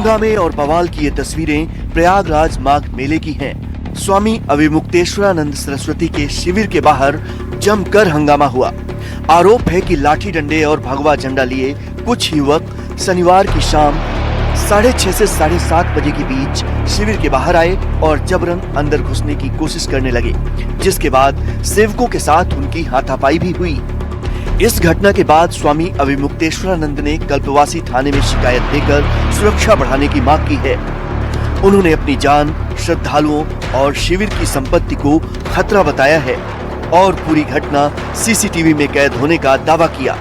हंगामे और बवाल की ये तस्वीरें प्रयागराज माघ मेले की हैं। स्वामी अविमुक्तेश्वरानंद सरस्वती के शिविर के बाहर जमकर हंगामा हुआ। आरोप है कि लाठी डंडे और भगवा झंडा लिए कुछ युवक शनिवार की शाम 6:30 से 7:30 बजे के बीच शिविर के बाहर आए और जबरन अंदर घुसने की कोशिश करने लगे, जिसके बाद सेवकों के साथ उनकी हाथापाई भी हुई। इस घटना के बाद स्वामी अविमुक्तेश्वरानंद ने कल्पवासी थाने में शिकायत देकर सुरक्षा बढ़ाने की मांग की है। उन्होंने अपनी जान, श्रद्धालुओं और शिविर की संपत्ति को खतरा बताया है और पूरी घटना सीसीटीवी में कैद होने का दावा किया।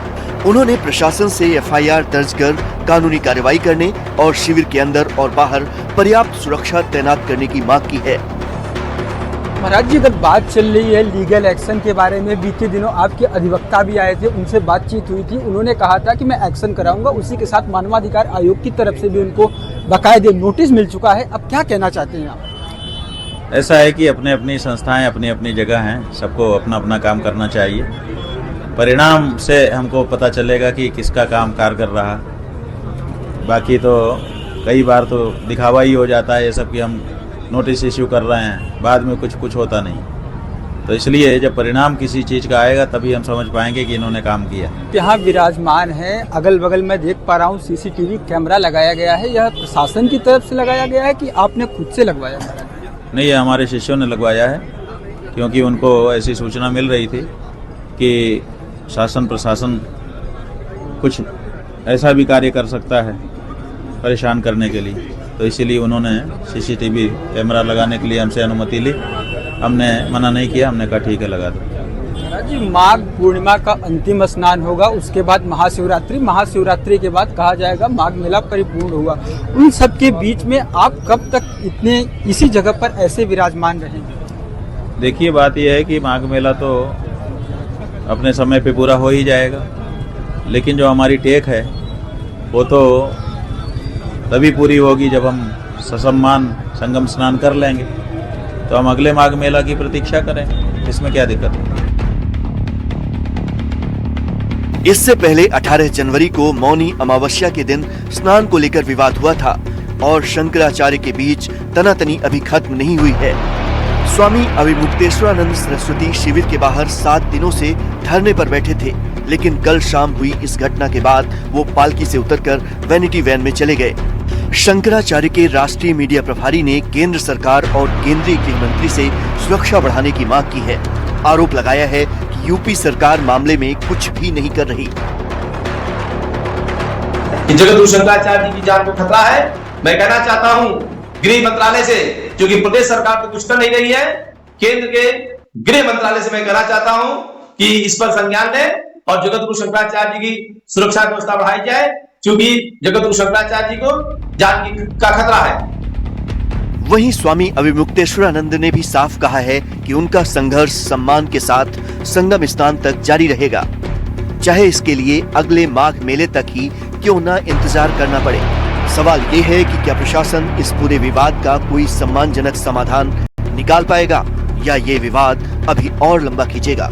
उन्होंने प्रशासन से एफआईआर दर्ज कर कानूनी कार्रवाई करने और शिविर के अंदर और बाहर पर्याप्त सुरक्षा तैनात करने की मांग की है। महाराज जी, अगर बात चल रही है लीगल एक्शन के बारे में, बीते दिनों आपके अधिवक्ता भी आए थे, उनसे बातचीत हुई थी। उन्होंने कहा था कि मैं एक्शन कराऊंगा। उसी के साथ मानवाधिकार आयोग की तरफ से भी उनको बाकायदे नोटिस मिल चुका है। अब क्या कहना चाहते हैं आप? ऐसा है कि अपने अपनी संस्थाएं अपनी अपनी जगह हैं, सबको अपना अपना काम करना चाहिए। परिणाम से हमको पता चलेगा कि किसका काम कारगर रहा। बाकी तो कई बार तो दिखावा ही हो जाता है ये सब कि हम नोटिस इश्यू कर रहे हैं, बाद में कुछ होता नहीं। तो इसलिए जब परिणाम किसी चीज़ का आएगा तभी हम समझ पाएंगे कि इन्होंने काम किया। यहाँ विराजमान है, अगल बगल में देख पा रहा हूँ सीसीटीवी कैमरा लगाया गया है। यह प्रशासन की तरफ से लगाया गया है कि आपने खुद से लगवाया? नहीं, ये हमारे शिष्यों ने लगवाया है, क्योंकि उनको ऐसी सूचना मिल रही थी कि शासन प्रशासन कुछ ऐसा भी कार्य कर सकता है परेशान करने के लिए, तो इसीलिए उन्होंने सीसीटीवी कैमरा लगाने के लिए हमसे अनुमति ली। हमने मना नहीं किया, हमने कहा ठीक है लगा दो। जी, माघ पूर्णिमा का अंतिम स्नान होगा, उसके बाद महाशिवरात्रि के बाद कहा जाएगा माघ मेला परिपूर्ण हुआ। उन सब के बीच में आप कब तक इसी जगह पर ऐसे विराजमान रहेंगे? देखिए, बात यह है कि माघ मेला तो अपने समय पे पूरा हो ही जाएगा, लेकिन जो हमारी टेक है वो तो तभी पूरी होगी जब हम ससम्मान संगम स्नान कर लेंगे। तो हम अगले माघ मेला की प्रतीक्षा करें, इसमें क्या दिक्कत है। इससे पहले 18 जनवरी को मौनी अमावस्या के दिन स्नान को लेकर विवाद हुआ था और शंकराचार्य के बीच तनातनी अभी खत्म नहीं हुई है। स्वामी अविमुक्तेश्वरानंद सरस्वती शिविर के बाहर 7 दिनों से धरने पर बैठे थे, लेकिन कल शाम हुई इस घटना के बाद वो पालकी से उतरकर वैनिटी वैन में चले गए। शंकराचार्य के राष्ट्रीय मीडिया प्रभारी ने केंद्र सरकार और केंद्रीय गृह मंत्री से सुरक्षा बढ़ाने की मांग की है। आरोप लगाया है कि यूपी सरकार मामले में कुछ भी नहीं कर रही। जगतगुरु शंकराचार्य जी की जान को खतरा है। मैं कहना चाहता हूं गृह मंत्रालय से, क्योंकि प्रदेश सरकार तो कुछ कर नहीं रही है, केंद्र के गृह मंत्रालय से मैं कहना चाहता हूं कि इस पर संज्ञान लें और जगतगुरु शंकराचार्य जी की सुरक्षा व्यवस्था बढ़ाई जाए, क्योंकि जगतगुरु शंकराचार्य जी को जान का खतरा है। वहीं स्वामी अविमुक्तेश्वरानंद ने भी साफ कहा है कि उनका संघर्ष सम्मान के साथ संगम स्नान तक जारी रहेगा, चाहे इसके लिए अगले माघ मेले तक ही क्यों न इंतजार करना पड़े। सवाल ये है कि क्या प्रशासन इस पूरे विवाद का कोई सम्मानजनक समाधान निकाल पाएगा या ये विवाद अभी और लंबा खींचेगा।